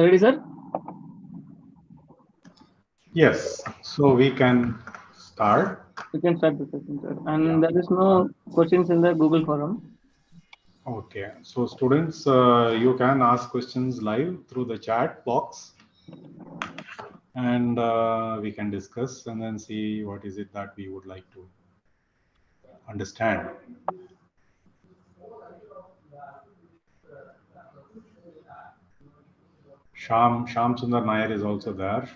Ready, sir? Yes, so we can start. We can start the session, sir. And there is no questions in the Google forum. Okay, so students, you can ask questions live through the chat box, and we can discuss and then see what is it that we would like to understand. Sham Sundar Nair is also there.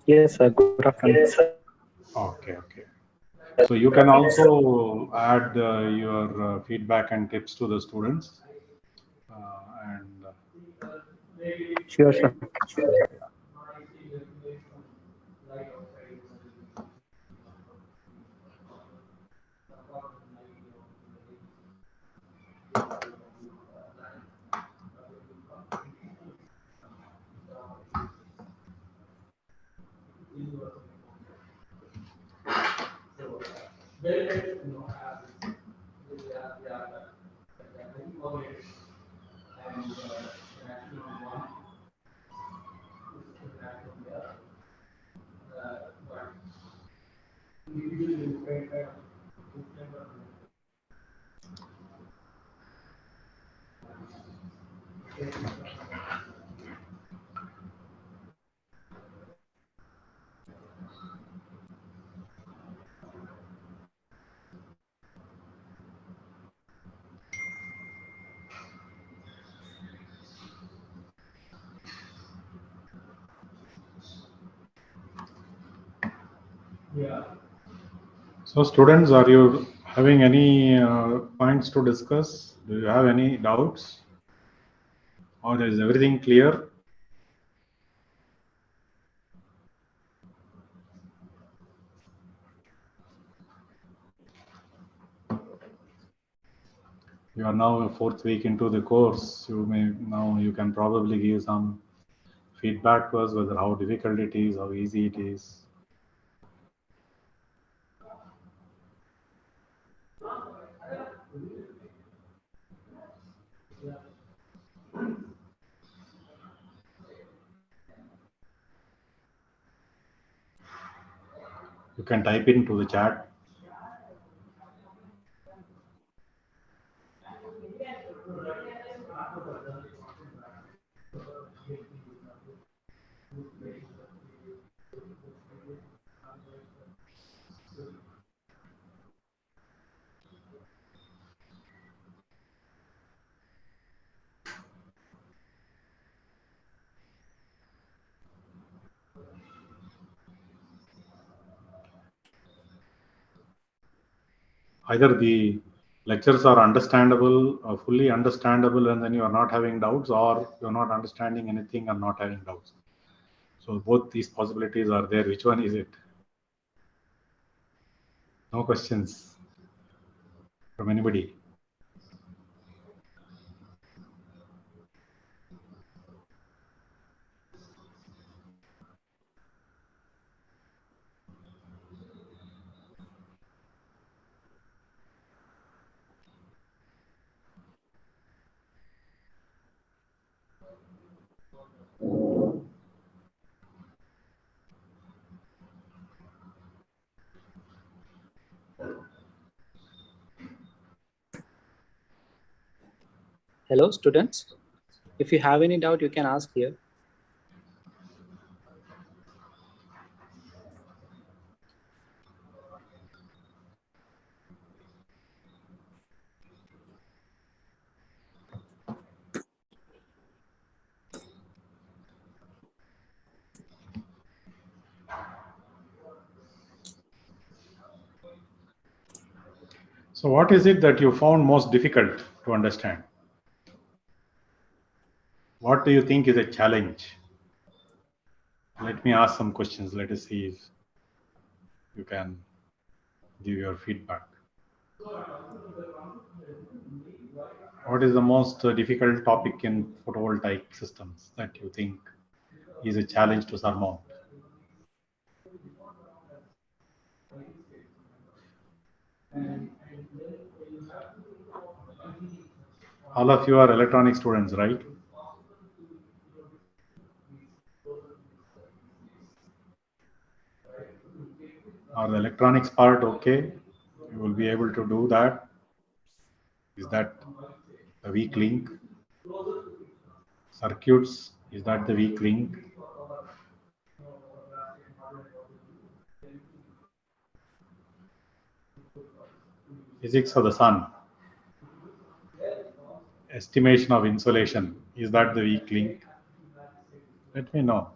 Yes, sir. Good afternoon. Okay. So you can also add your feedback and tips to the students. And Sure, sir. so students, are you having any points to discuss? Do you have any doubts? Or is everything clear? You are now a 4th week into the course. You can probably give some feedback to us whether how difficult it is, how easy it is. You can type into the chat. Either the lectures are understandable, fully understandable, and then you are not having doubts, or you're not understanding anything and not having doubts. So both these possibilities are there. Which one is it? No questions from anybody. Hello, students. If you have any doubt, you can ask here. So what is it that you found most difficult to understand? What do you think is a challenge? Let me ask some questions. Let us see if you can give your feedback. What is the most difficult topic in photovoltaic systems that you think is a challenge to surmount? All of you are electronic students, right? Are the electronics part okay? You will be able to do that. Is that the weak link? Circuits, is that the weak link? Physics of the sun. Estimation of insolation, is that the weak link? Let me know.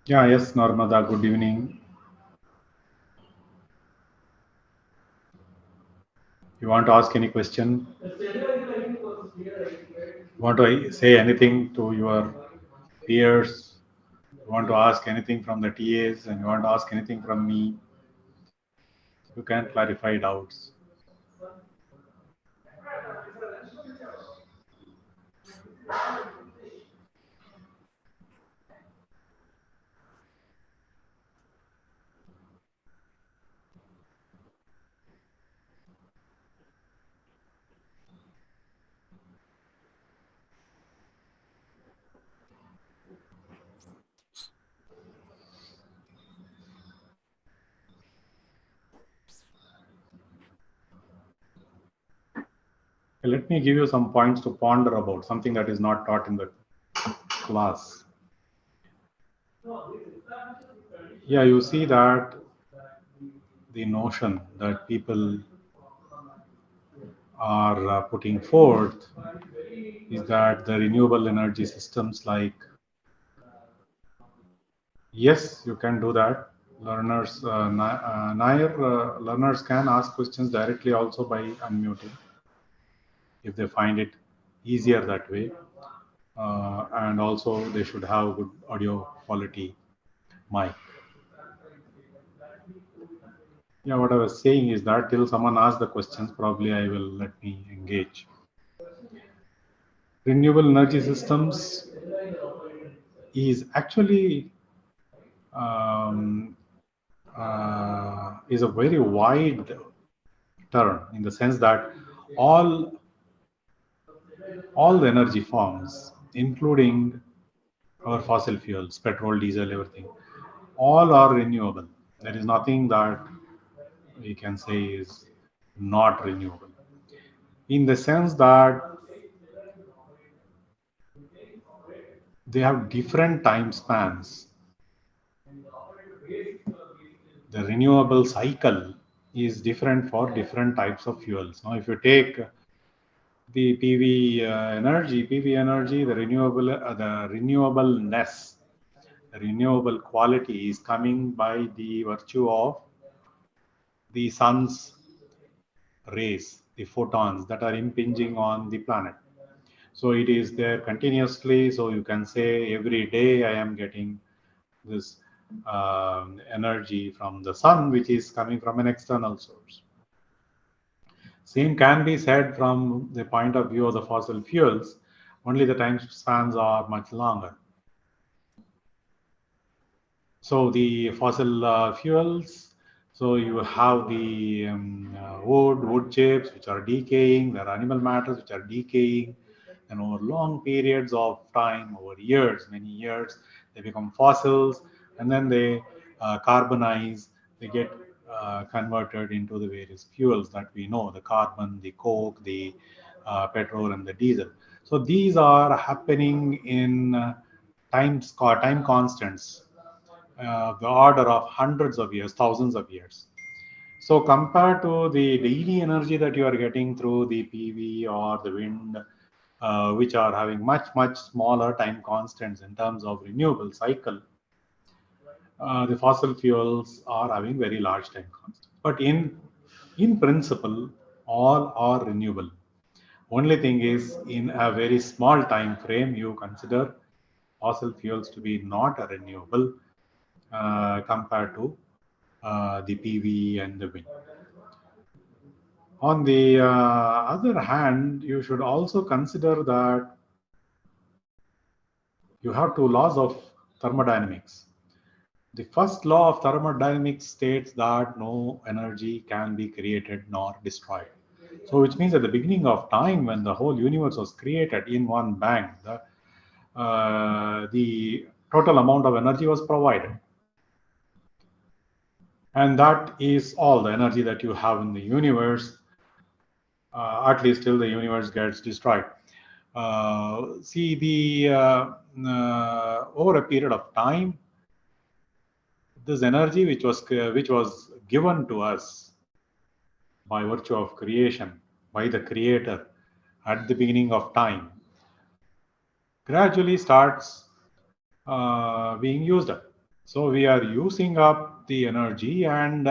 Yeah, yes, Narmada, good evening. You want to ask any question? You want to say anything to your peers? You want to ask anything from the TAs and you want to ask anything from me? You can clarify doubts. Let me give you some points to ponder about, something that is not taught in the class. Yeah, you see that the notion that people are putting forth is that the renewable energy systems, like, yes, you can do that. Learners, Nair, learners can ask questions directly also by unmuting if they find it easier that way. And also they should have good audio quality mic. Yeah, what I was saying is that till someone asks the questions, probably I will let me engage. Renewable energy systems is actually um, is a very wide term, in the sense that all all the energy forms, including our fossil fuels, petrol, diesel, everything, all are renewable. There is nothing that we can say is not renewable, in the sense that they have different time spans. The renewable cycle is different for different types of fuels. Now, if you take the PV energy, the renewableness, the renewable quality is coming by the virtue of the sun's rays, the photons that are impinging on the planet. So it is there continuously. So you can say every day I am getting this energy from the sun, which is coming from an external source. Same can be said from the point of view of the fossil fuels, only the time spans are much longer. So the fossil fuels, so you have the wood chips which are decaying, there are animal matters which are decaying, and over long periods of time, over years, many years, they become fossils, and then they carbonize, they get converted into the various fuels that we know, the carbon, the coke, the petrol, and the diesel. So these are happening in time constants, the order of hundreds of years, thousands of years. So compared to the daily energy that you are getting through the PV or the wind, which are having much smaller time constants in terms of renewable cycle, the fossil fuels are having very large time constants. But in principle, all are renewable. Only thing is, in a very small time frame, you consider fossil fuels to be not a renewable compared to the PV and the wind. On the other hand, you should also consider that you have two laws of thermodynamics. The first law of thermodynamics states that no energy can be created nor destroyed. So, which means at the beginning of time, when the whole universe was created in one bang, the total amount of energy was provided. And that is all the energy that you have in the universe, at least till the universe gets destroyed. See, over a period of time, this energy which was given to us by virtue of creation, by the creator at the beginning of time, gradually starts being used up. So we are using up the energy, and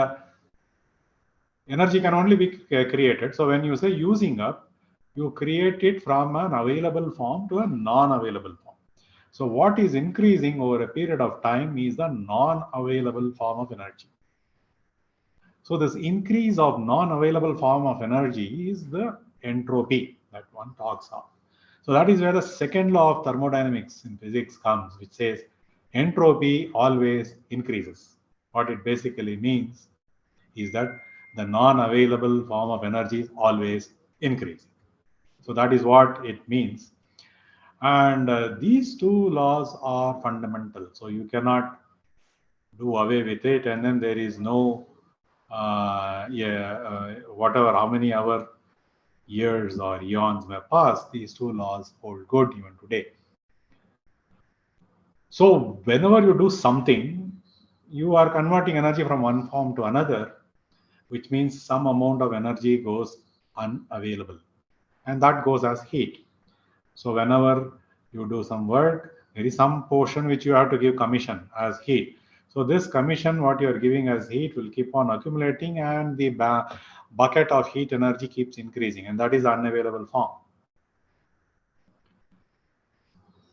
energy can only be created. So when you say using up, you create it from an available form to a non-available form. So what is increasing over a period of time is the non-available form of energy. So this increase of non-available form of energy is the entropy that one talks of. So that is where the second law of thermodynamics in physics comes, which says entropy always increases. What it basically means is that the non-available form of energy is always increasing. So that is what it means. And these two laws are fundamental. So you cannot do away with it, and then there is no whatever, how many hour years or eons may pass, these two laws hold good even today. So whenever you do something, you are converting energy from one form to another, which means some amount of energy goes unavailable, and that goes as heat. So whenever you do some work, there is some portion which you have to give commission as heat. So this commission, what you are giving as heat, will keep on accumulating, and the bucket of heat energy keeps increasing, and that is unavailable form.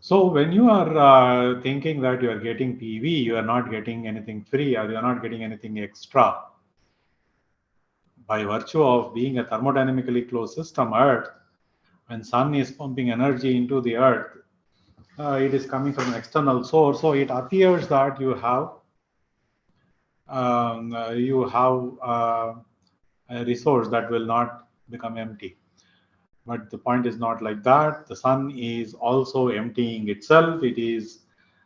So when you are thinking that you are getting PV, you are not getting anything free, or you are not getting anything extra. By virtue of being a thermodynamically closed system, Earth, when sun is pumping energy into the Earth, it is coming from an external source. So it appears that you have a resource that will not become empty. But the point is not like that. The sun is also emptying itself. It is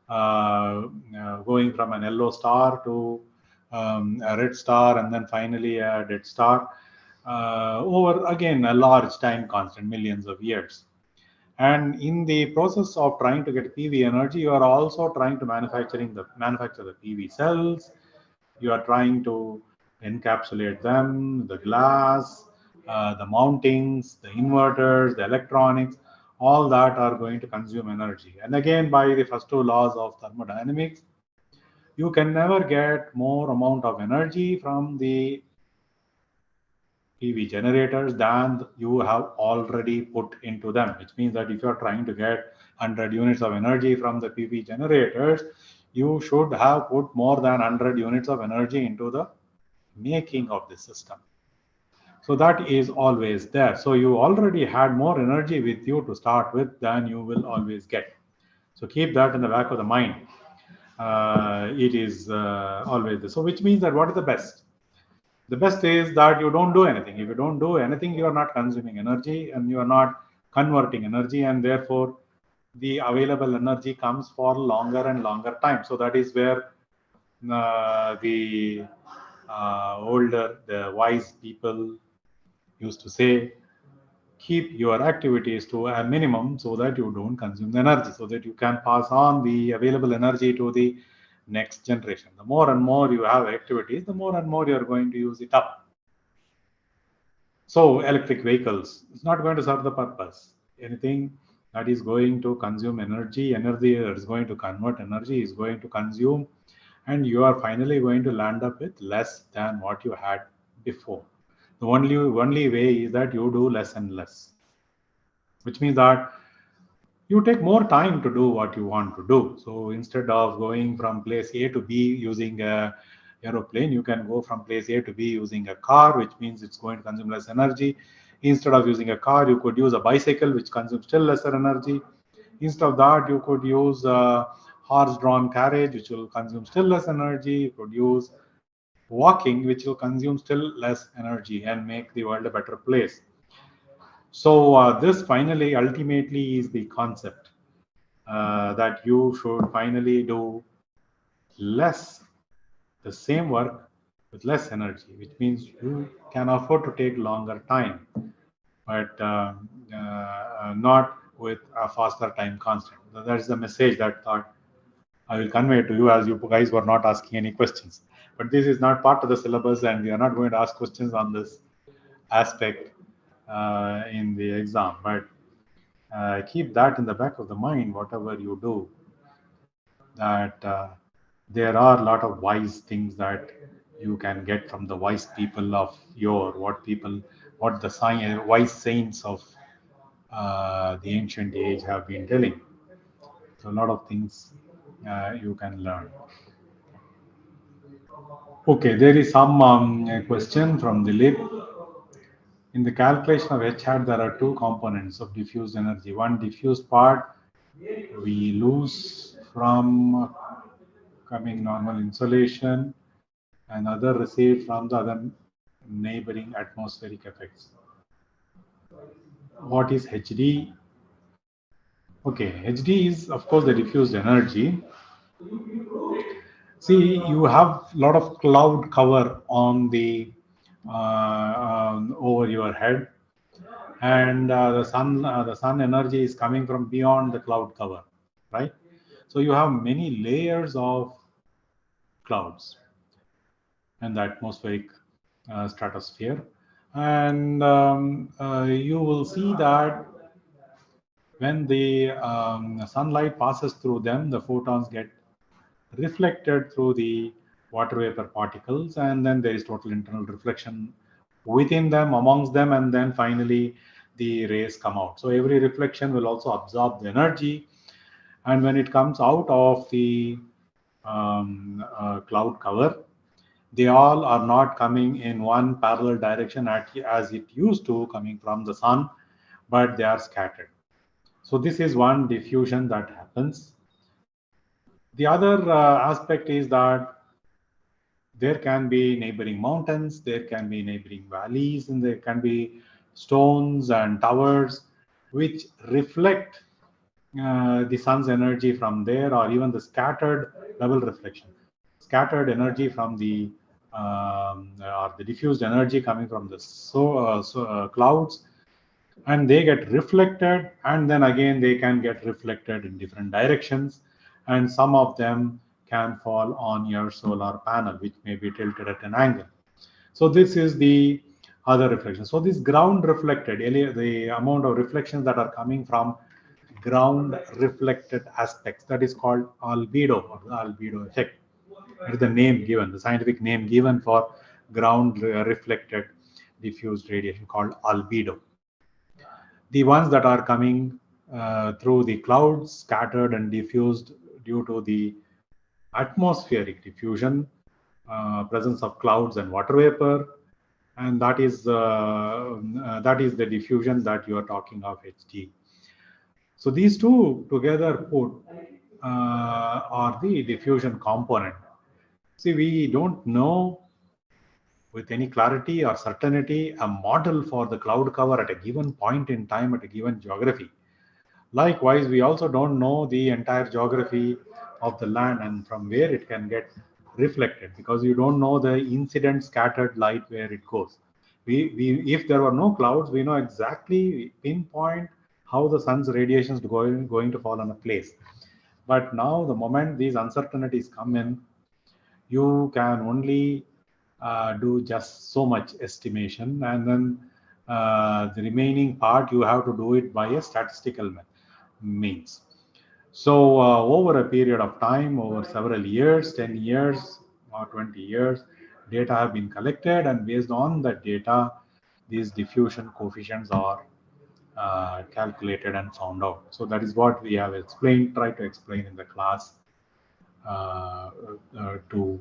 going from an yellow star to a red star, and then finally a dead star, over again a large time constant, millions of years. And in the process of trying to get PV energy, you are also trying to manufacture the PV cells. You are trying to encapsulate them, the glass, the mountings, the inverters, the electronics, all that are going to consume energy. And again, by the first two laws of thermodynamics, you can never get more amount of energy from the PV generators than you have already put into them, which means that if you are trying to get 100 units of energy from the PV generators, you should have put more than 100 units of energy into the making of the system. So that is always there. So you already had more energy with you to start with than you will always get. So keep that in the back of the mind. It is always this. So which means that what is the best? The best is that you don't do anything. If you don't do anything, you are not consuming energy and you are not converting energy, and therefore the available energy comes for longer and longer time. So that is where the older, the wise people used to say, keep your activities to a minimum so that you don't consume the energy, so that you can pass on the available energy to the next generation. The more and more you have activities, the more and more you are going to use it up. So electric vehicles, it's not going to serve the purpose. Anything that is going to consume energy that is going to convert energy is going to consume, and you are finally going to land up with less than what you had before. The only way is that you do less and less. which means that you take more time to do what you want to do. So instead of going from place A to B using a aeroplane, you can go from place A to B using a car, which means it's going to consume less energy. Instead of using a car, you could use a bicycle, which consumes still lesser energy. Instead of that, you could use a horse-drawn carriage, which will consume still less energy. You could use walking, which will consume still less energy and make the world a better place. So this finally, ultimately, is the concept that you should finally do less, the same work with less energy, which means you can afford to take longer time, but not with a faster time constant. That is the message that thought I will convey to you, as you guys were not asking any questions. But this is not part of the syllabus, and we are not going to ask questions on this aspect in the exam. But keep that in the back of the mind, whatever you do, that there are a lot of wise things that you can get from the wise people of yore, what the wise saints of the ancient age have been telling. So a lot of things you can learn. Okay, there is some question from Dilip. In the calculation of H hat, there are two components of diffused energy. One diffused part we lose from coming normal insolation, and other received from the other neighboring atmospheric effects. What is HD? Okay, HD is of course the diffused energy. See, you have a lot of cloud cover on the over your head, and the sun energy is coming from beyond the cloud cover, right? So you have many layers of clouds and the atmospheric stratosphere, and you will see that when the sunlight passes through them, the photons get reflected through the water vapor particles, and then there is total internal reflection within them, amongst them, and then finally the rays come out. So every reflection will also absorb the energy, and when it comes out of the cloud cover, they all are not coming in one parallel direction as it used to coming from the sun, but they are scattered. So this is one diffusion that happens. The other aspect is that there can be neighboring mountains, there can be neighboring valleys, and there can be stones and towers which reflect the sun's energy from there, or even the scattered double reflection, scattered energy from the or the diffused energy coming from the clouds, and they get reflected, and then again they can get reflected in different directions, and some of them can fall on your solar panel, which may be tilted at an angle. So this is the other reflection. So this ground reflected, the amount of reflections that are coming from ground reflected aspects, that is called albedo, or the albedo effect. That is the name given, the scientific name given for ground reflected diffused radiation, called albedo. The ones that are coming through the clouds, scattered and diffused due to the atmospheric diffusion, presence of clouds and water vapor, and that is the diffusion that you are talking of, HD. So these two together put are the diffusion component. See, we don't know with any clarity or certainty a model for the cloud cover at a given point in time at a given geography. Likewise, we also don't know the entire geography of the land and from where it can get reflected, because you don't know the incident scattered light where it goes. If there were no clouds, we know exactly pinpoint how the sun's radiation is going to fall on a place. But now, the moment these uncertainties come in, you can only do just so much estimation, and then the remaining part you have to do it by a statistical means. So over a period of time, over several years, 10 years or 20 years, data have been collected, and based on that data, these diffusion coefficients are calculated and found out. So that is what we have explained, tried to explain in the class to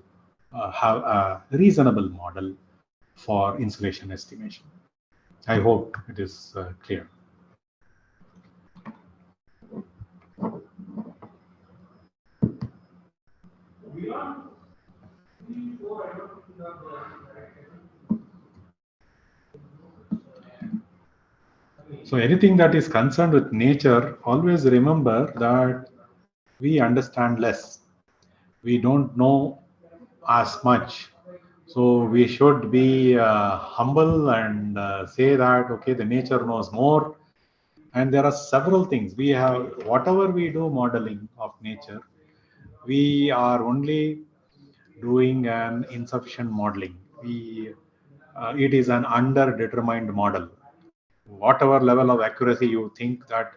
have a reasonable model for insulation estimation. I hope it is clear. So anything that is concerned with nature, always remember that we understand less. We don't know as much. So we should be humble and say that, okay, the nature knows more. And there are several things. We have, whatever we do modeling of nature, we are only doing an insufficient modeling. It is an underdetermined model. Whatever level of accuracy you think that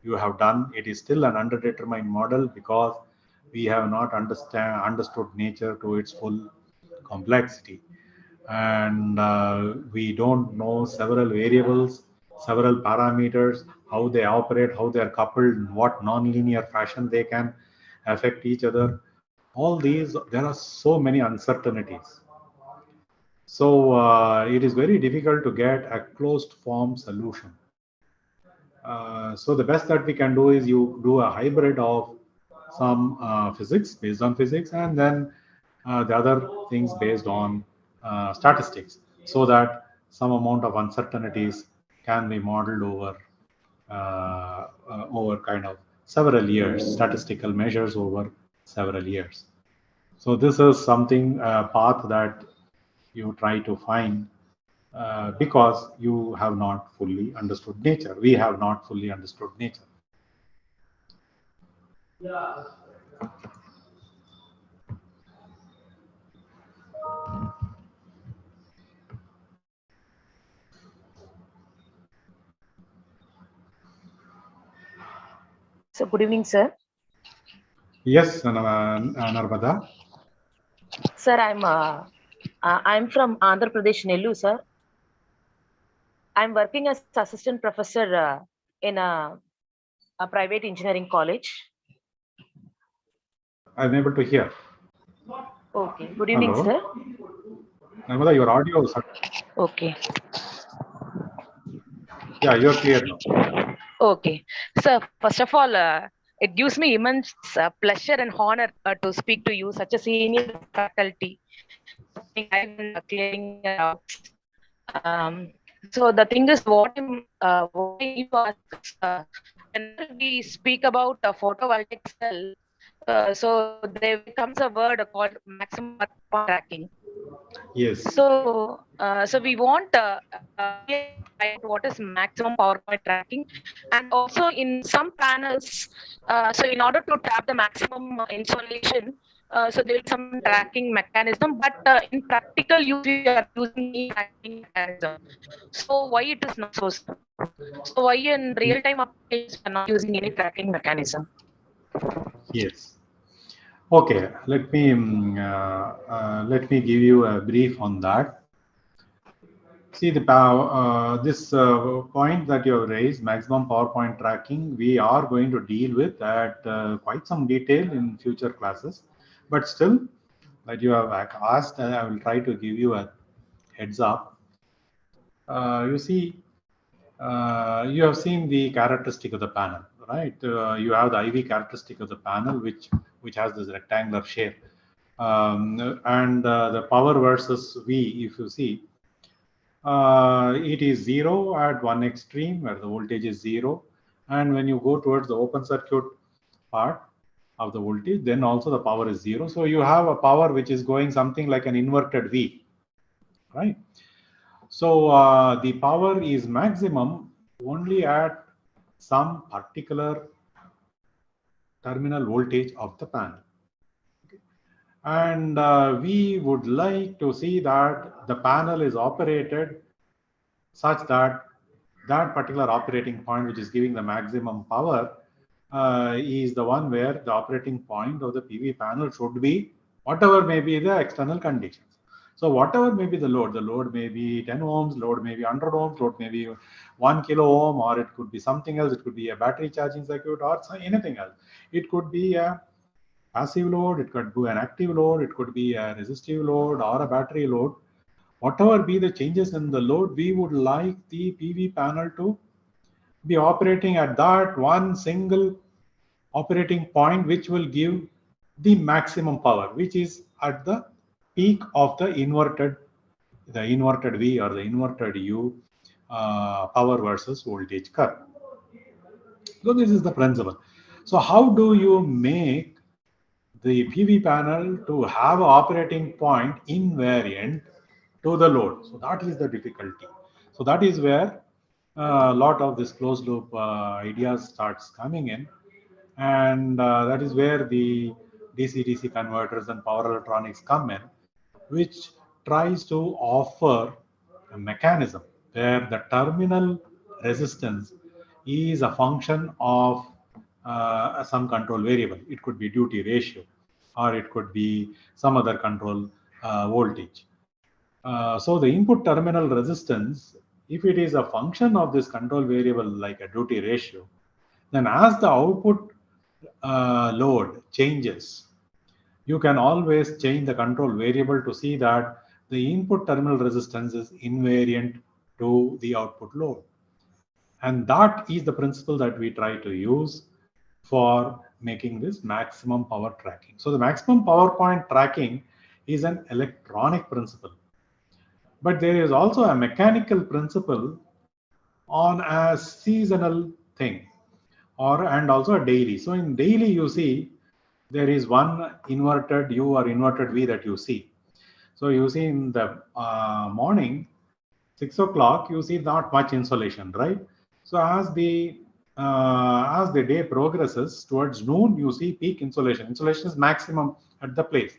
you have done, it is still an underdetermined model because we have not understood nature to its full complexity, and we don't know several variables, several parameters, how they operate, how they are coupled, in what non-linear fashion they can affect each other. All these, there are so many uncertainties. So it is very difficult to get a closed form solution. So the best that we can do is you do a hybrid of some physics, based on physics, and then the other things based on statistics, so that some amount of uncertainties can be modeled over kind of several years, statistical measures over several years. So this is something, path that you try to find because you have not fully understood nature. We have not fully understood nature. So good evening, sir. Yes, Narmada. Sir, I'm from Andhra Pradesh, Nellore, sir. I'm working as assistant professor in a private engineering college. I'm able to hear. Okay. Good evening, Hello. sir. Narmada, your audio. Okay. Yeah, you're clear now. Okay. So first of all, it gives me immense pleasure and honor to speak to you, such a senior faculty, for coming live and clearing your doubts. So the thing is, what I need to ask is, whenever we speak about a photovoltaic cell, so there comes a word called maximum power point tracking. Yes. So we want what is maximum power point tracking, and also in some panels. So in order to tap the maximum insolation, so there is some tracking mechanism, but in practical use we are using any tracking mechanism. So why it is not so, sir? So why in real time applications we are not using any tracking mechanism? Yes. Okay. Let me give you a brief on that. See this point that you have raised, maximum power point tracking, we are going to deal with at quite some detail in future classes. But still, that you have asked, I will try to give you a heads up. You see, you have seen the characteristic of the panel, right? You have the IV characteristic of the panel, which has this rectangular shape, and the power versus V. If you see, it is 0 at one extreme where the voltage is 0, and when you go towards the open circuit part of the voltage, then also the power is 0. So you have a power which is going something like an inverted V, right? So the power is maximum only at some particular terminal voltage of the panel. And we would like to see that the panel is operated such that that particular operating point, which is giving the maximum power, is the one where the operating point of the PV panel should be, whatever may be the external conditions. So whatever may be the load may be 10 ohms, load may be 100 ohms, load may be 1 kilo ohm, or it could be something else. It could be a battery charging circuit or anything else. It could be a passive load, it could be an active load, it could be a resistive load or a battery load. Whatever be the changes in the load, we would like the PV panel to be operating at that one single operating point, which will give the maximum power, which is at the peak of the inverted V or the inverted U power versus voltage curve. So this is the principle. So how do you make the PV panel to have an operating point invariant to the load? So that is the difficulty. So that is where a lot of this closed loop ideas starts coming in, and that is where the DC-DC converters and power electronics come in, which tries to offer a mechanism where the terminal resistance is a function of some control variable. It could be duty ratio, or it could be some other control voltage. So the input terminal resistance, if it is a function of this control variable like a duty ratio, then as the output load changes, you can always change the control variable to see that the input terminal resistance is invariant to the output load. And that is the principle that we try to use for making this maximum power tracking. So the maximum power point tracking is an electronic principle, but there is also a mechanical principle on a seasonal thing, and also a daily. So in daily, you see there is one inverted U or inverted V that you see. So you see in the morning, 6 o'clock, you see not much insolation, right? So as the day progresses towards noon, you see peak insolation. Insolation is maximum at the place.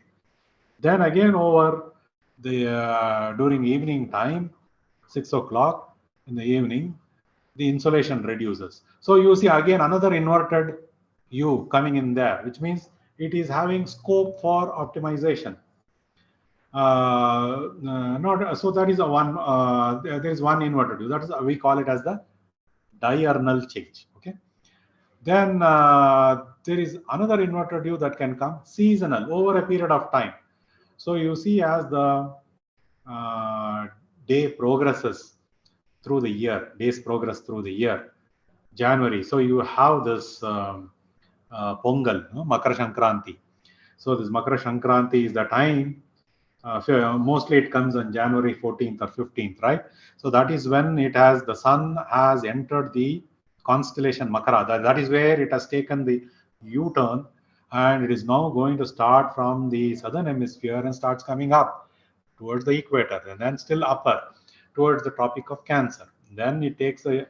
Then again over the during evening time, 6 o'clock in the evening, the insolation reduces. So you see again another inverted U coming in there, which means it is having scope for optimization. Not so that is a one. There is one inverted U. That is, we call it as the diurnal change. Okay. Then there is another inverted U that can come seasonal over a period of time. So you see as the day progresses through the year, days progress through the year, January. So you have this Pongal, Makara Sankranti. So this Makara Sankranti is the time. Mostly it comes on January 14th or 15th, right? So that is when the sun has entered the constellation Makara. That is where it has taken the U-turn, and it is now going to start from the southern hemisphere and starts coming up towards the equator, and then still upper towards the Tropic of Cancer. Then it takes a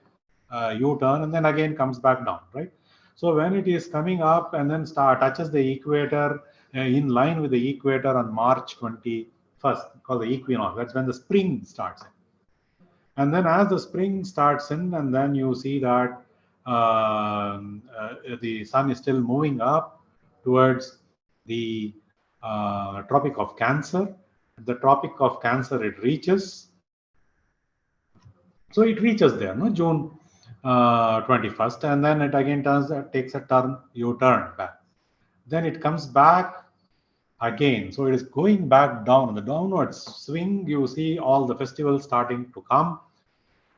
U-turn and then again comes back down, right? So when it is coming up and then touches the equator, in line with the equator on March 21st, called the equinox. That's when the spring starts. And then as the spring starts in, and then you see that the sun is still moving up towards the Tropic of Cancer. The Tropic of Cancer, it reaches. So it reaches there, no, June 21st, and then it again takes a turn, U-turn back. Then it comes back again. So it is going back down. The downward swing, you see all the festivals starting to come.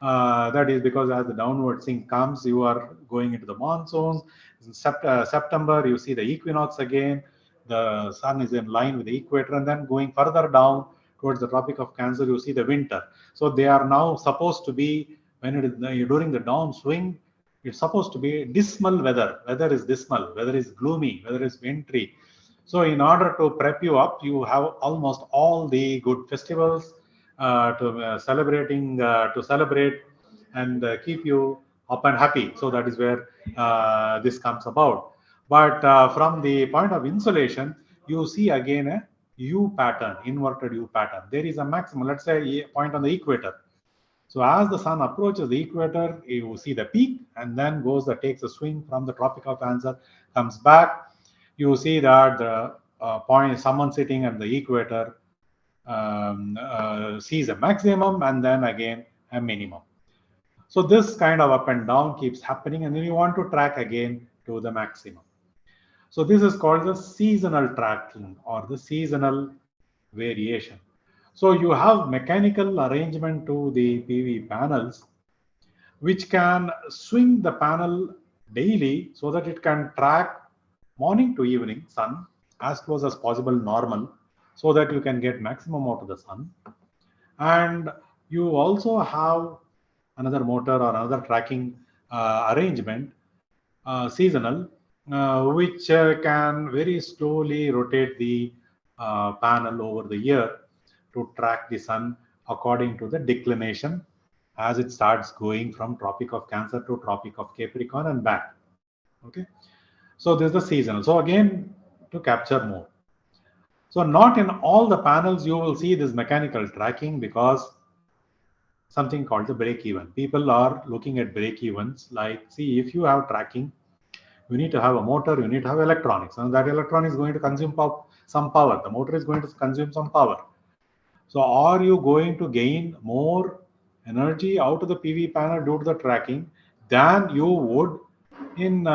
That is because as the downward swing comes, you are going into the monsoons. In September, you see the equinox again. The sun is in line with the equator, and then going further down towards the Tropic of Cancer, you see the winter. So they are now supposed to be, when it is during the downswing, it's supposed to be dismal weather. Weather is dismal, weather is gloomy, weather is wintry. So in order to prep you up, you have almost all the good festivals to celebrate and keep you up and happy. So that is where this comes about. But from the point of insolation, you see again a U pattern, inverted U pattern. There is a maximum, let's say a point on the equator. So as the sun approaches the equator, you see the peak, and then takes a swing from the Tropic of Cancer, comes back. You see that the point, someone sitting at the equator sees a maximum and then again a minimum. So this kind of up and down keeps happening, and then you want to track again to the maximum. So this is called the seasonal tracking or the seasonal variation. So you have mechanical arrangement to the PV panels, which can swing the panel daily so that it can track morning to evening sun as close as possible normal, so that you can get maximum out of the sun. And you also have another motor or another tracking arrangement, seasonal, which can very slowly rotate the panel over the year to track the sun according to the declination as it starts going from Tropic of Cancer to Tropic of Capricorn and back. Okay, so this is the seasonal. So again, to capture more. So not in all the panels you will see this mechanical tracking, because something called the break even. People are looking at break evens, like, see, if you have tracking, you need to have a motor, you need to have electronics, and that electronic is going to consume some power. The motor is going to consume some power. So are you going to gain more energy out of the PV panel due to the tracking than you would in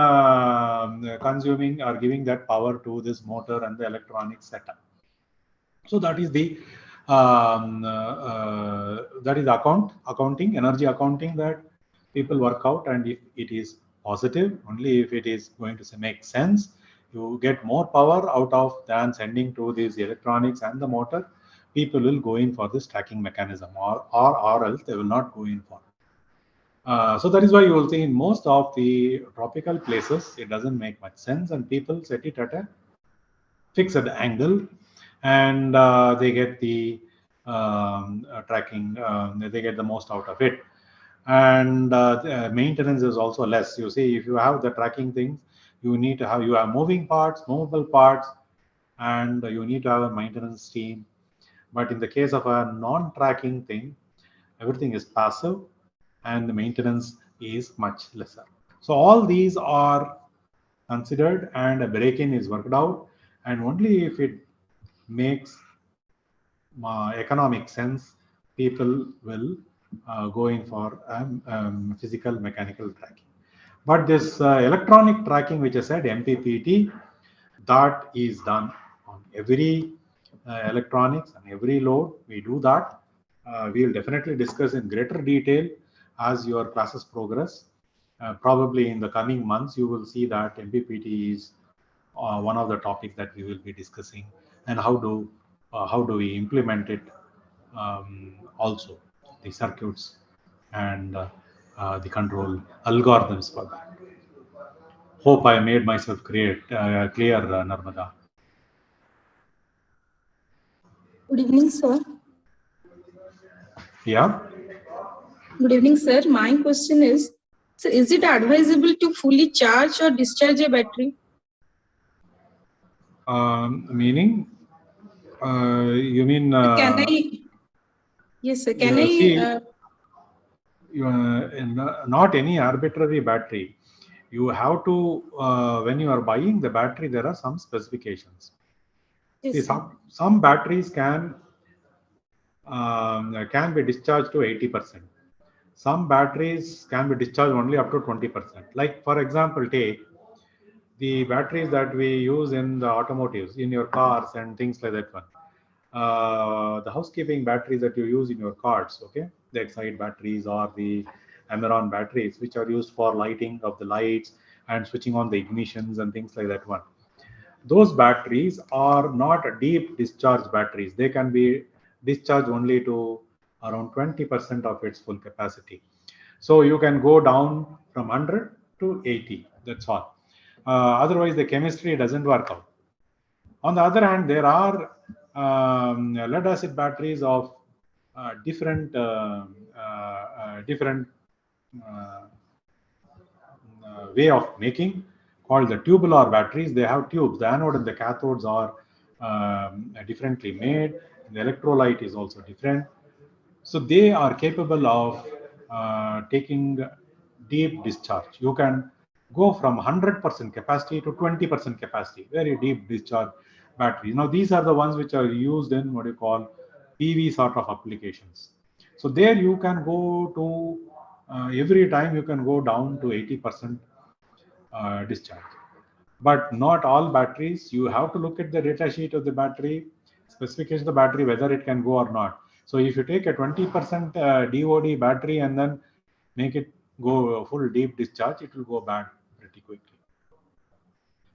consuming or giving that power to this motor and the electronic setup? So that is the accounting, energy accounting, that people work out, and if it is positive, only if it is going to make sense, you get more power out of than sending to these electronics and the motor, people will go in for this tracking mechanism, or else they will not go in for. So that is why you will see in most of the tropical places, it doesn't make much sense, and people set it at a fixed angle, and they get the tracking, they get the most out of it. And the maintenance is also less. You see, if you have the tracking things, you have moving parts, movable parts, and you need to have a maintenance team. But in the case of a non-tracking thing, everything is passive and the maintenance is much lesser. So all these are considered, and a break-in is worked out, and only if it makes economic sense, people will go in for physical mechanical tracking. But this electronic tracking, which I said, MPPT, that is done on every electronics and every load. We do that. We will definitely discuss in greater detail as your classes progress. Probably in the coming months, you will see that MPPT is one of the topics that we will be discussing, and how do we implement it, also the circuits and the control algorithms for that. Hope I made myself clear, Narmada. Good evening, sir. Yeah. Good evening, sir. My question is, so is it advisable to fully charge or discharge a battery? Meaning, you mean? Can I? Yes, sir. Can I? See, not any arbitrary battery. You have to, when you are buying the battery, there are some specifications. Yes, See, some batteries can be discharged to 80%. Some batteries can be discharged only up to 20%. Like, for example, take the batteries that we use in the automotives, in your cars and things like that one. The housekeeping batteries that you use in your cars, okay, the Excite batteries or the Amaron batteries, which are used for lighting of the lights and switching on the ignitions and things like that one. Those batteries are not deep discharge batteries. They can be discharged only to around 20% of its full capacity. So you can go down from 100 to 80. That's all. Otherwise, the chemistry doesn't work out. On the other hand, there are lead acid batteries of different way of making, called the tubular batteries. They have tubes. The anode and the cathodes are differently made. The electrolyte is also different. So they are capable of taking deep discharge. You can go from 100% capacity to 20% capacity, very deep discharge battery. Now, these are the ones which are used in what you call PV sort of applications. So there you can go to every time you can go down to 80% discharge. But not all batteries. You have to look at the data sheet of the battery, specification of the battery, whether it can go or not. So if you take a 20% DOD battery and then make it go full deep discharge, it will go bad pretty quickly.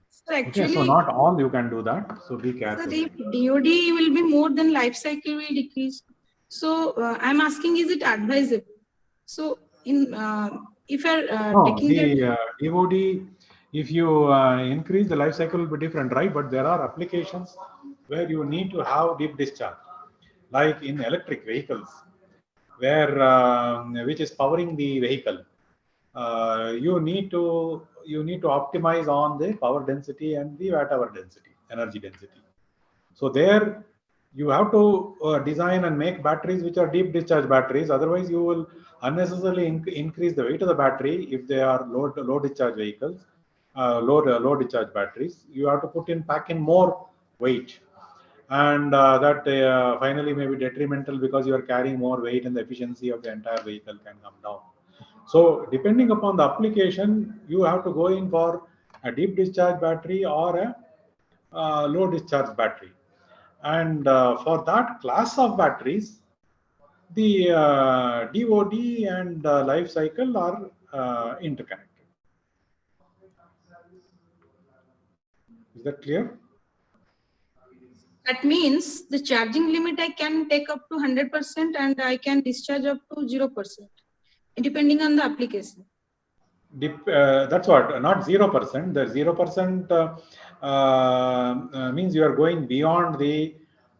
So Okay, so actually, not all you can do that. So be careful. the DOD will be more than life cycle will decrease. So I'm asking, is it advisable? So in if you're No, taking the that, DOD, if you increase the life cycle will be different, right? But there are applications where you need to have deep discharge, like in electric vehicles, where which is powering the vehicle. You need to optimize on the power density and the watt hour density, energy density. So there you have to design and make batteries which are deep discharge batteries. Otherwise, you will unnecessarily increase the weight of the battery if they are low discharge vehicles, low discharge batteries. You have to pack in more weight, and that finally may be detrimental because you are carrying more weight and the efficiency of the entire vehicle can come down. So depending upon the application, you have to go in for a deep discharge battery or a low discharge battery. And for that class of batteries, the DOD and life cycle are interconnected. Is that clear? that means the charging limit I can take up to 100% and I can discharge up to 0%, depending on the application. That's what, not 0%. The 0% means you are going beyond the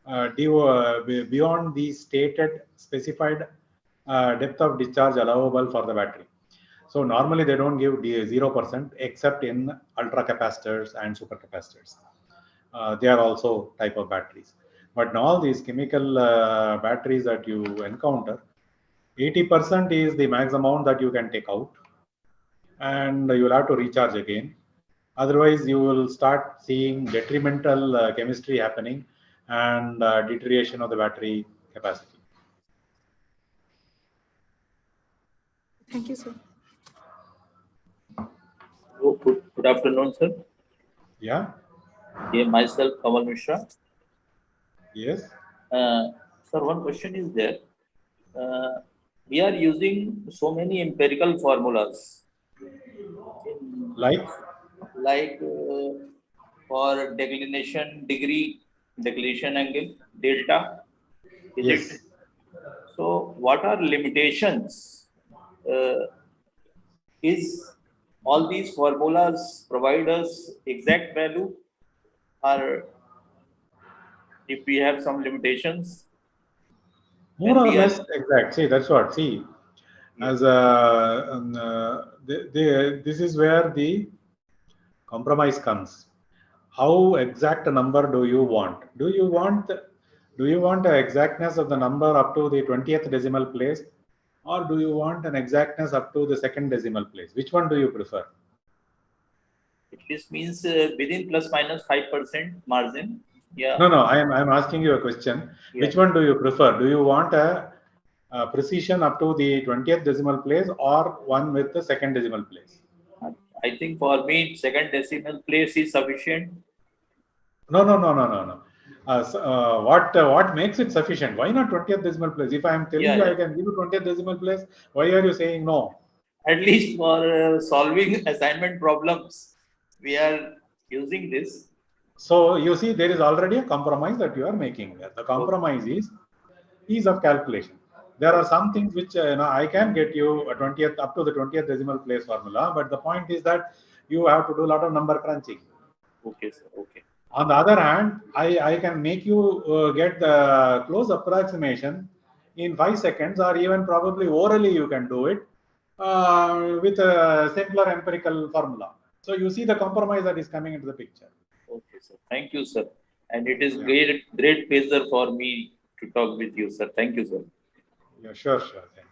beyond the stated specified depth of discharge allowable for the battery. So normally they don't give 0% except in ultra capacitors and supercapacitors. They are also type of batteries. But in all these chemical batteries that you encounter, 80% is the max amount that you can take out, and you will have to recharge again. Otherwise, you will start seeing detrimental chemistry happening and deterioration of the battery capacity. Thank you, sir. Oh, good afternoon, sir. Yeah. Myself, Kamal Mishra. Yes. Sir, one question is there. We are using so many empirical formulas, Like for degree declination angle, delta. yes. It? So, what are limitations? Is all these formulas provide us exact value, or if we have some limitations? More or less exact. See, that's what. See, as this is where the compromise comes. How exact a number do you want? Do you want the exactness of the number up to the 20th decimal place, or do you want an exactness up to the second decimal place? Which one do you prefer? This means within plus minus 5% margin. Yeah. No, I'm asking you a question. Yeah. Which one do you prefer? Do you want a precision up to the 20th decimal place or one with the second decimal place? I think for me, second decimal place is sufficient. No. What makes it sufficient? Why not 20th decimal place? If I am telling you I can give you 20th decimal place, why are you saying no? At least for solving assignment problems, we are using this. So you see, there is already a compromise that you are making there. The compromise is ease of calculation. There are some things which I can get you a 20th up to the 20th decimal place formula, but the point is that you have to do a lot of number crunching. Okay, sir. Okay. On the other hand, I can make you get the close approximation in 5 seconds, or even probably orally you can do it with a simpler empirical formula. So you see the compromise that is coming into the picture. Okay, sir. Thank you, sir. And it is great pleasure for me to talk with you, sir. Thank you, sir. Yeah, sure. Thank you.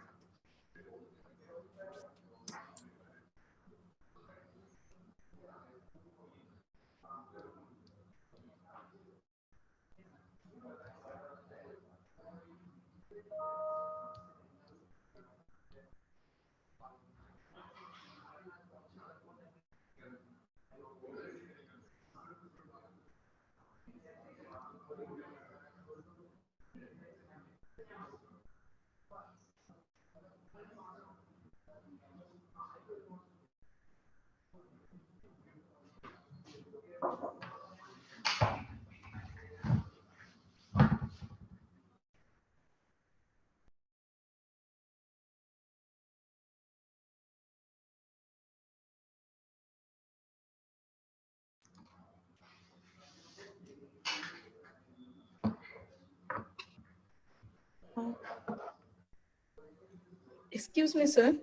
Excuse me, sir.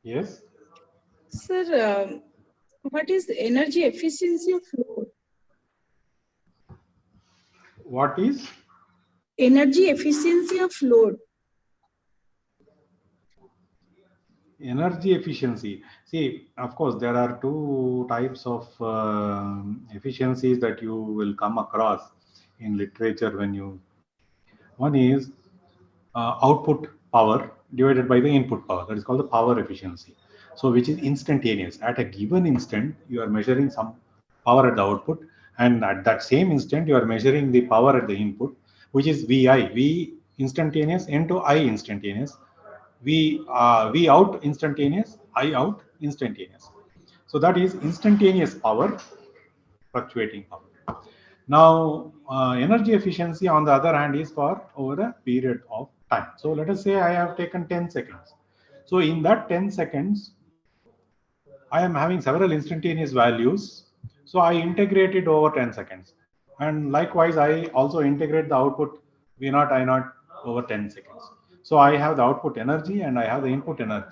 Yes. Sir, what is the energy efficiency of load? What is? Energy efficiency of load. Energy efficiency. See, of course, there are two types of efficiencies that you will come across in literature when you. One is output power divided by the input power. That is called the power efficiency. So, which is instantaneous. At a given instant, you are measuring some power at the output, and at that same instant, you are measuring the power at the input, which is VI. V instantaneous into I instantaneous. V out instantaneous, I out instantaneous. So that is instantaneous power, fluctuating power. Now, energy efficiency on the other hand is for over a period of time. So let us say I have taken 10 seconds. So in that 10 seconds, I am having several instantaneous values. So I integrate it over 10 seconds. And likewise, I also integrate the output V naught, I naught over 10 seconds. So I have the output energy and I have the input energy,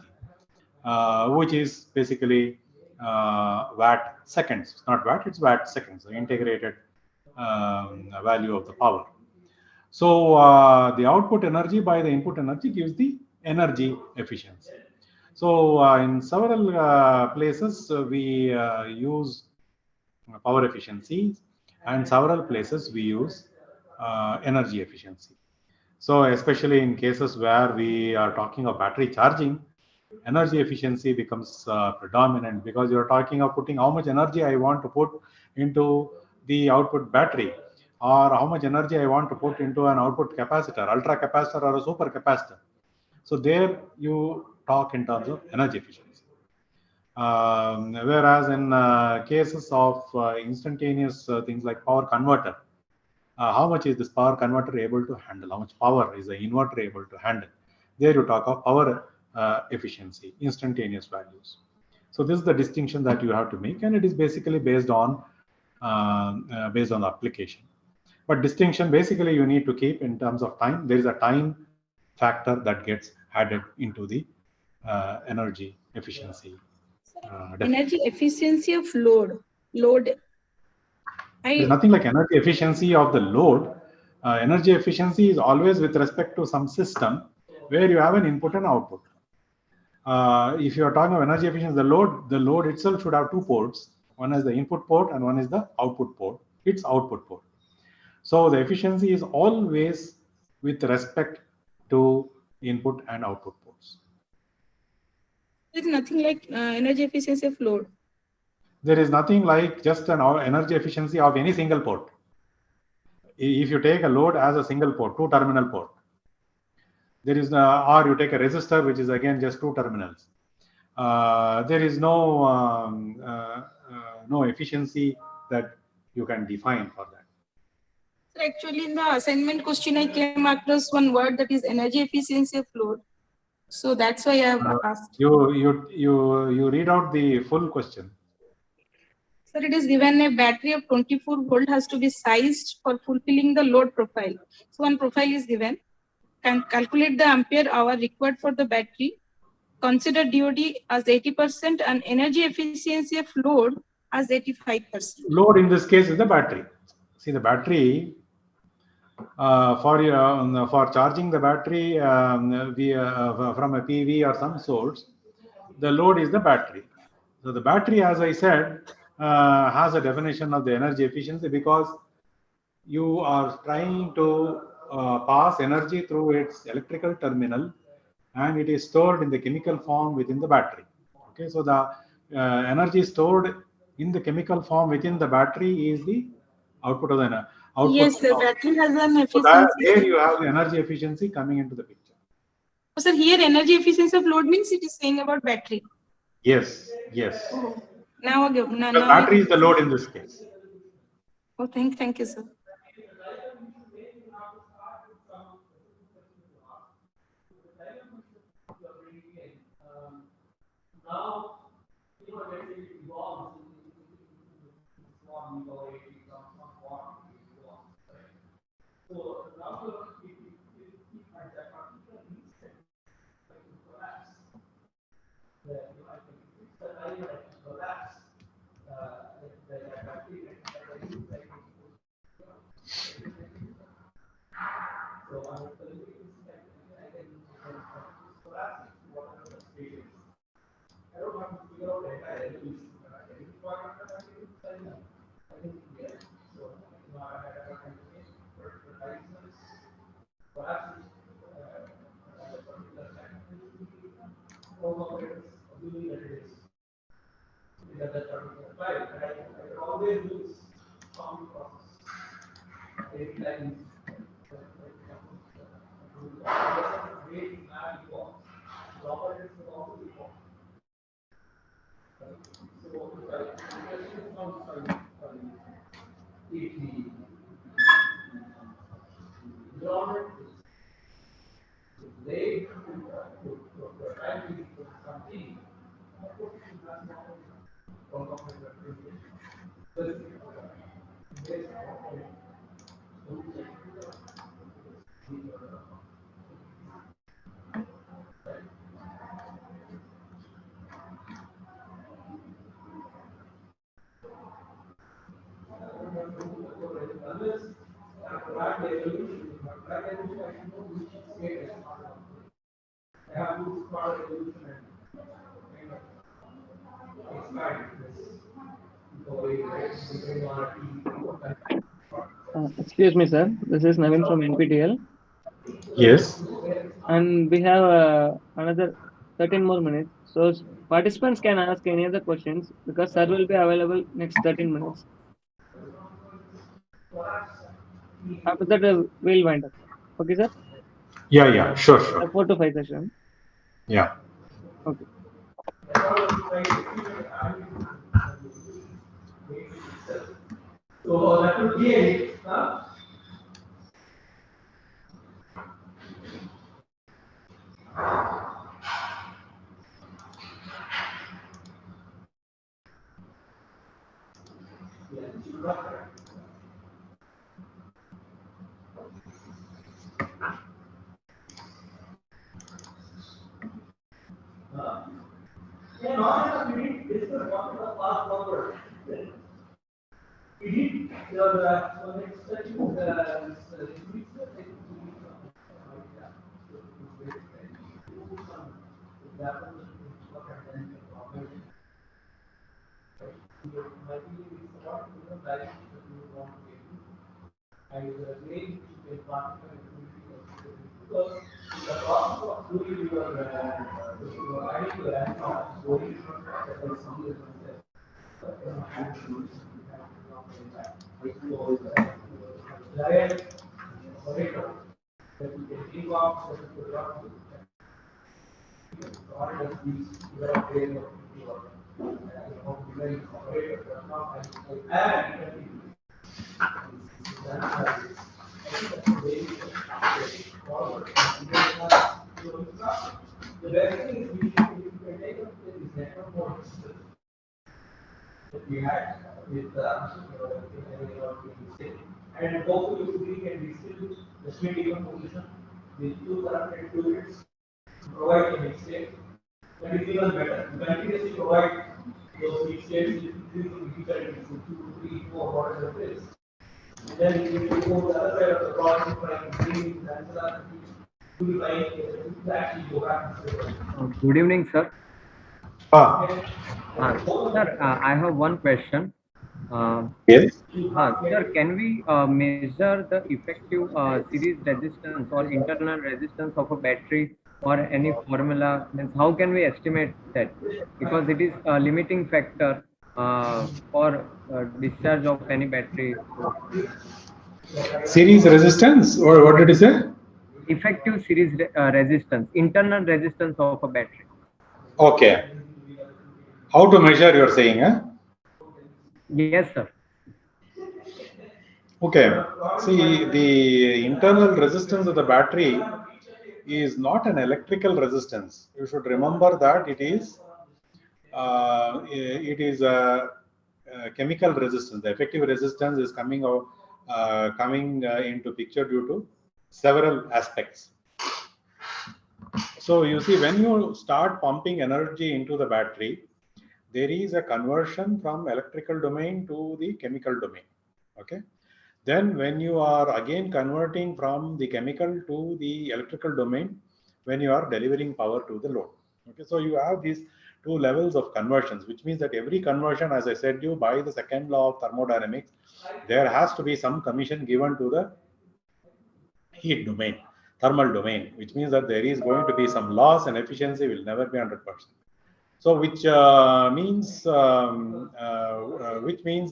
which is basically watt seconds. It's not watt, it's watt seconds, the integrated value of the power. So the output energy by the input energy gives the energy efficiency. So in several places we use power efficiency, and several places we use energy efficiency. So especially in cases where we are talking of battery charging, energy efficiency becomes predominant, because you're talking of putting how much energy I want to put into the output battery, or how much energy I want to put into an output capacitor, ultra capacitor or a super capacitor. So there you talk in terms of energy efficiency. Whereas in cases of instantaneous things like power converter, how much is this power converter able to handle? How much power is the inverter able to handle? There you talk of power efficiency, instantaneous values. So this is the distinction that you have to make, and it is basically based on the application. But distinction basically you need to keep in terms of time. There is a time factor that gets added into the energy efficiency. Energy efficiency of load. There is nothing like energy efficiency of the load. Energy efficiency is always with respect to some system where you have an input and output. If you are talking of energy efficiency, the load itself should have two ports. One is the input port and one is the output port. It's output port. So the efficiency is always with respect to input and output ports. There is nothing like energy efficiency of load. There is nothing like just an energy efficiency of any single port. If you take a load as a single port, two terminal port, there is or you take a resistor, which is again just two terminals. There is no efficiency that you can define for that. So actually, in the assignment question, I came across one word, that is energy efficiency of load. So that's why I have asked. You read out the full question. Sir, it is given a battery of 24 volt has to be sized for fulfilling the load profile. So one profile is given. Can calculate the ampere hour required for the battery. Consider DOD as 80% and energy efficiency of load as 85%. Load in this case is the battery. See, the battery for charging the battery from a PV or some source, the load is the battery. So the battery, as I said, has a definition of the energy efficiency, because you are trying to pass energy through its electrical terminal, and it is stored in the chemical form within the battery. Okay, so the energy stored in the chemical form within the battery is the output of the output. Yes, the battery has an So that efficiency. there you have the energy efficiency coming into the picture. Oh, sir, here energy efficiency of load means it is saying about battery. Yes, yes. Oh, now again, The now battery is the load in this case. Oh, thank you, sir. Excuse me, sir. This is Navin from NPTL, Yes. and we have another 13 more minutes. So participants can ask any other questions because sir will be available next 13 minutes. After that, we'll wind up. Okay, sir? Yeah, sure, sure. 4 to 5 session. Yeah. Okay. So that would be a and hopefully we can distribute the sweet decomposition with two corrupted fluids, provide the mixed state. That is even better. You continuously provide those mixed states with increasing difficulty to 2, 3, 4 waters of this. And then if you go the other side of the process, like bringing the answer, purifying, to actually go back to the Good evening, sir. Sir, I have one question. Yes. Sir, can we measure the effective series resistance or internal resistance of a battery or any formula? Means how can we estimate that? Because it is a limiting factor for discharge of any battery. So, Series resistance, or what did you say? Effective series resistance, internal resistance of a battery. Okay. How to measure, you're saying, huh? Yes, sir. Okay. See, the internal resistance of the battery is not an electrical resistance. You should remember that it is a chemical resistance. The effective resistance is coming out, into picture due to several aspects. So you see, when you start pumping energy into the battery, there is a conversion from electrical domain to the chemical domain. Okay. Then when you are again converting from the chemical to the electrical domain, when you are delivering power to the load. Okay. So you have these two levels of conversions, which means that every conversion, as I said you, by the second law of thermodynamics, there has to be some commission given to the heat domain, thermal domain, which means that there is going to be some loss and efficiency will never be 100%. So which means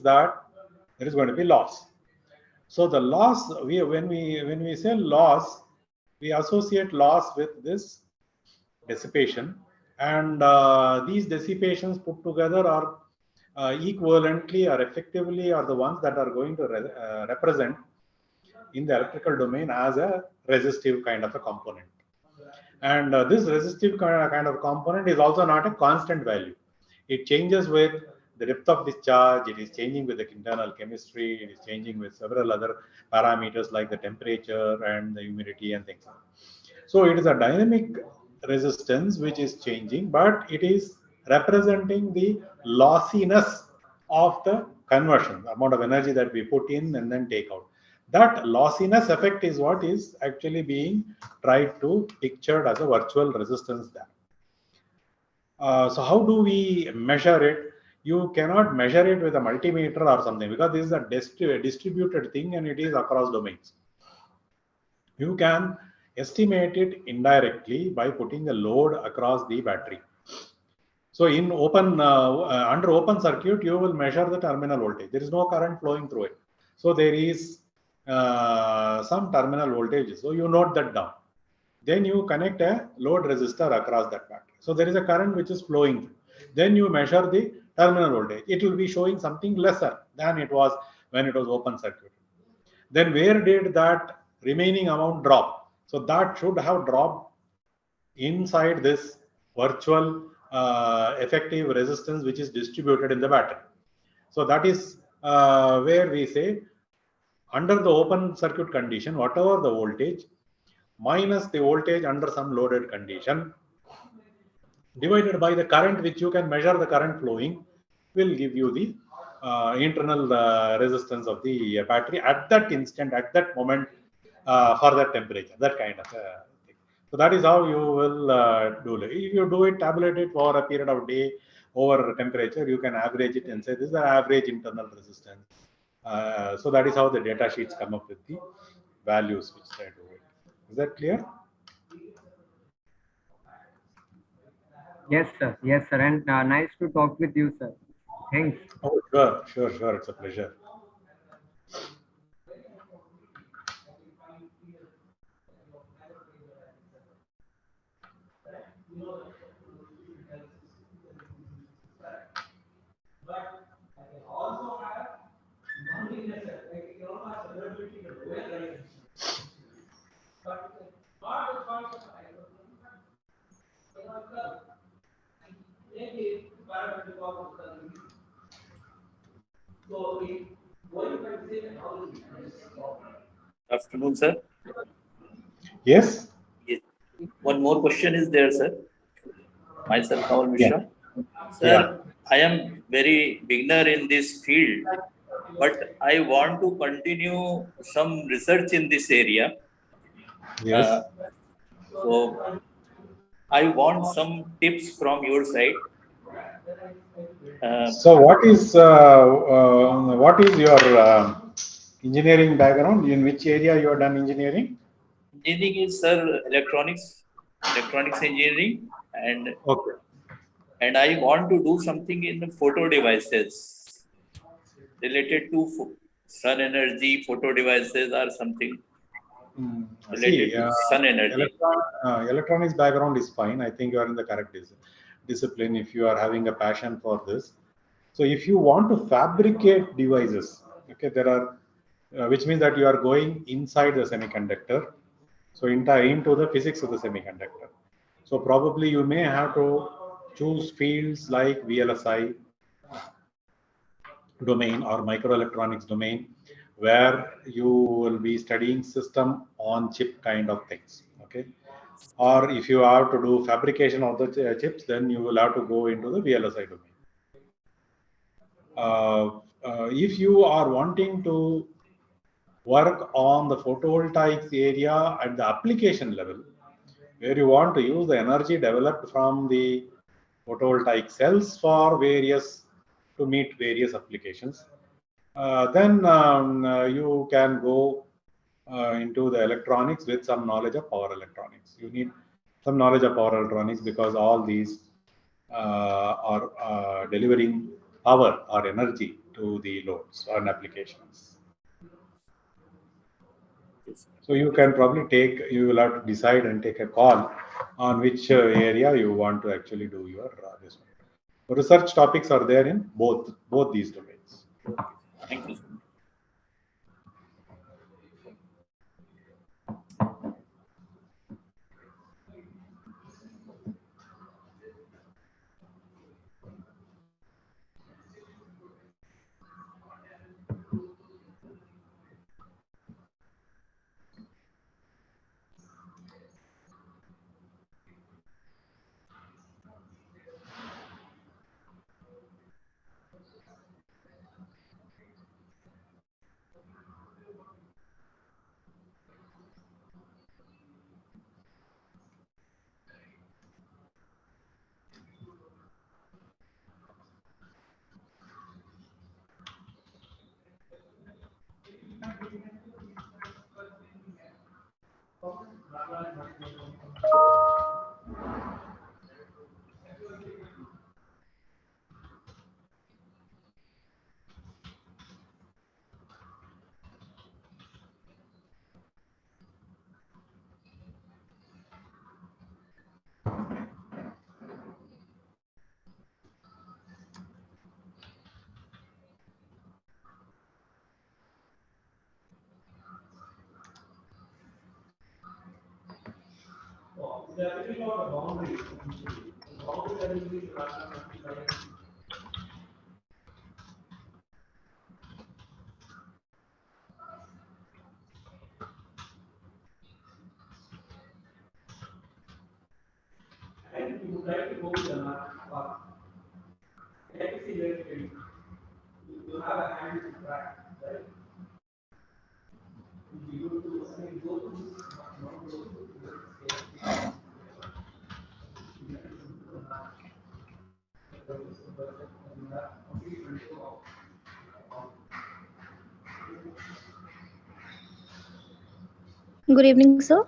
that there is going to be loss. So the loss, when we say loss, we associate loss with this dissipation, and these dissipations put together are equivalently or effectively are the ones that are going to represent in the electrical domain as a resistive kind of a component. And this resistive kind of component is also not a constant value. It changes with the depth of discharge, it is changing with the internal chemistry, it is changing with several other parameters like the temperature and the humidity and things like that. So it is a dynamic resistance which is changing, but it is representing the lossiness of the conversion, the amount of energy that we put in and then take out. That lossiness effect is what is actually being tried to pictured as a virtual resistance there. So how do we measure it? You cannot measure it with a multimeter or something, because this is a distributed thing and it is across domains. You can estimate it indirectly by putting a load across the battery. So in under open circuit, you will measure the terminal voltage. There is no current flowing through it. So there is some terminal voltage. So you note that down. Then you connect a load resistor across that battery. So there is a current which is flowing. Then you measure the terminal voltage. It will be showing something lesser than it was when it was open circuit. Then where did that remaining amount drop? So that should have dropped inside this virtual effective resistance which is distributed in the battery. So that is where we say, under the open circuit condition, whatever the voltage minus the voltage under some loaded condition divided by the current, which you can measure the current flowing, will give you the internal resistance of the battery at that instant, at that moment, for that temperature, that kind of thing. So that is how you will do it. If you do it, tabulate it for a period of day over temperature, you can average it and say this is the average internal resistance. So that is how the data sheets come up with the values which they do it. Is that clear? Yes, sir. Yes, sir. And nice to talk with you, sir. Thanks. Oh, sure. It's a pleasure. Afternoon, sir. Yes. Yes. One more question is there, sir. Myself, Naval Mishra. Sir, Yeah. I am very beginner in this field, but I want to continue some research in this area. Yes. So I want some tips from your side. So what is your engineering background? In which area you have done engineering? Engineering is, sir, electronics engineering, Okay. and I want to do something in photo devices related to sun energy, photo devices, or something related See, to sun energy. electronics background is fine. I think you are in the correct discipline if you are having a passion for this. So if you want to fabricate devices, okay, there are, which means that you are going inside the semiconductor, so into the physics of the semiconductor. So probably you may have to choose fields like VLSI domain or microelectronics domain, where you will be studying system on chip kind of things. Okay, or if you have to do fabrication of the chips, then you will have to go into the VLSI domain. If you are wanting to work on the photovoltaics area at the application level, where you want to use the energy developed from the photovoltaic cells for various to meet various applications, then you can go into the electronics with some knowledge of power electronics. You need some knowledge of power electronics because all these are delivering power or energy to the loads and applications. So you can probably you will have to decide and take a call on which area you want to actually do your this one. So research topics are there in both these domains. Thank you. Good evening, sir.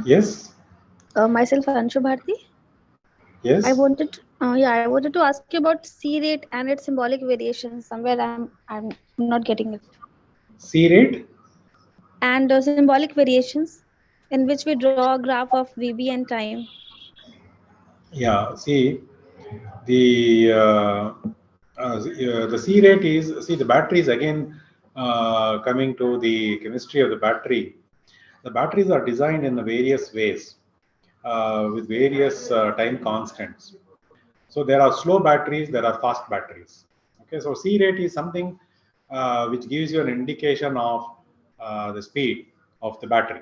Yes. Myself Anshu Bharti. Yes. I wanted to ask you about C rate and its symbolic variations. Somewhere I'm not getting it. C rate And symbolic variations, in which we draw a graph of VB and time. Yeah. See, the C rate is, see, the battery is again coming to the chemistry of the battery. The batteries are designed in the various ways with various time constants. So there are slow batteries, there are fast batteries. Okay, so C rate is something which gives you an indication of the speed of the battery.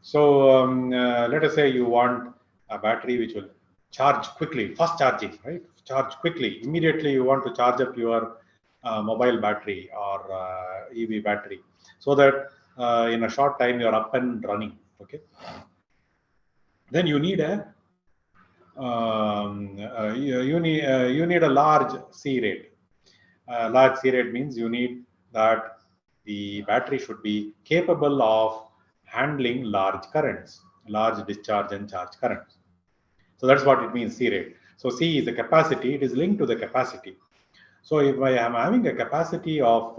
So let us say you want a battery which will charge quickly, fast charging, right? Charge quickly. Immediately you want to charge up your mobile battery or EV battery, so that in a short time you're up and running. Okay. Then you need you need a large C rate. Large C rate means you need that the battery should be capable of handling large currents, large discharge and charge currents. So that's what it means, C rate. So C is the capacity, it is linked to the capacity. So if I am having a capacity of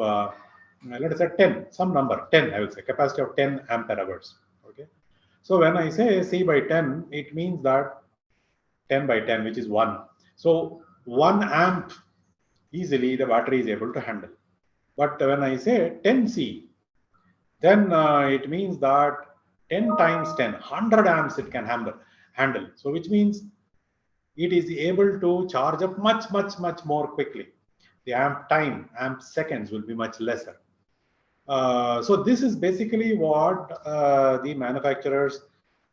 let us say 10, some number, 10, I will say, capacity of 10 ampere hours. Okay. So when I say C by 10, it means that 10 by 10, which is 1. So 1 amp easily the battery is able to handle. But when I say 10C, then it means that 10 times 10, 100 amps it can handle. So which means it is able to charge up much more quickly. The amp seconds will be much lesser. So this is basically what the manufacturers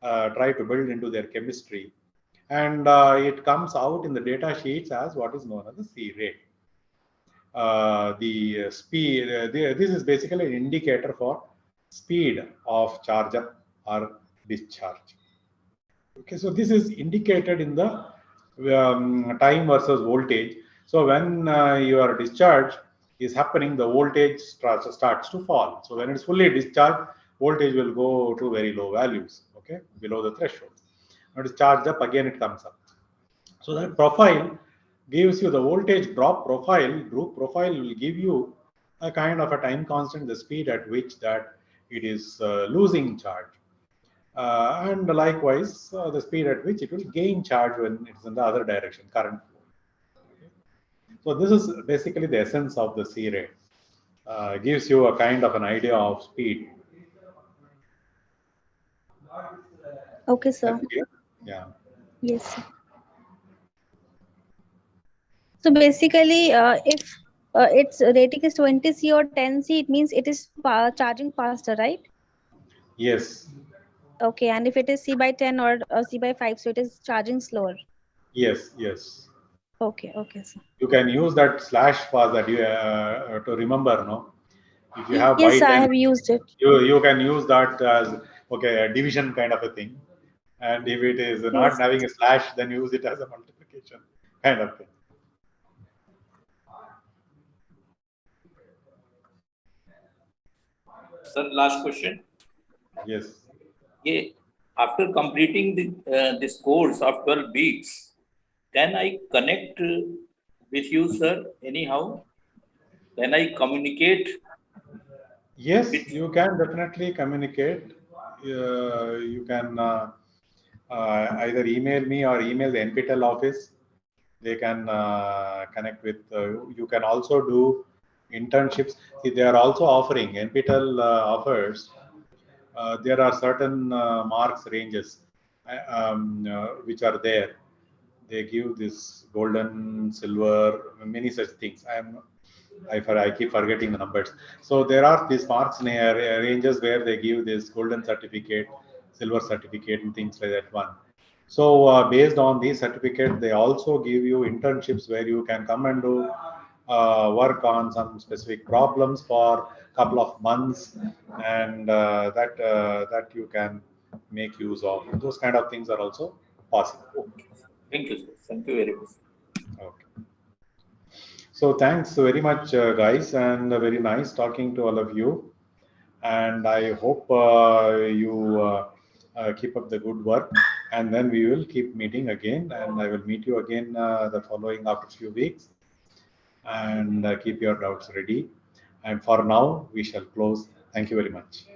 try to build into their chemistry, and it comes out in the data sheets as what is known as the C rate. The speed, this is basically an indicator for speed of charge up or discharge. Okay, so this is indicated in the time versus voltage. So when your discharge is happening, the voltage starts to fall. So when it's fully discharged, voltage will go to very low values, okay, below the threshold. When it's charged up, again it comes up. So that profile gives you the voltage drop profile. Group profile will give you a kind of a time constant, the speed at which that it is losing charge. And likewise, the speed at which it will gain charge when it's in the other direction, current flow. Okay. So this is basically the essence of the C rate. Gives you a kind of an idea of speed. Okay, sir. Yeah. Yes, sir. So basically, if its rating is 20C or 10C, it means it is charging faster, right? Yes. Okay, and if it is C by 10 or C by 5, so it is charging slower. Yes. Yes. Okay, okay, sir. You can use that slash fast that you to remember, no? If you have Yes, by sir, I 10, have used it. you can use that as okay, a division kind of a thing. And if it is not Yes. having a slash, then use it as a multiplication kind of thing. Sir, last question. Yes. Yeah, after completing this course of 12 weeks, can I connect with you, sir, anyhow? Can I communicate Yes, with you can definitely communicate. You can either email me or email the NPTEL office. They can connect with you can also do internships. See, they are also offering NPTEL offers. There are certain marks ranges which are there. They give this golden, silver, many such things. I keep forgetting the numbers. So there are these marks near ranges where they give this golden certificate, silver certificate, and things like that one. So based on these certificates, they also give you internships where you can come and do work on some specific problems for a couple of months, and that you can make use of. Those kind of things are also possible. okay. Thank you, sir. Thank you very much. Okay. So thanks very much, guys, and very nice talking to all of you. And I hope you keep up the good work. And then we will keep meeting again, and I will meet you again the following after a few weeks. And keep your doubts ready. And for now, we shall close. Thank you very much.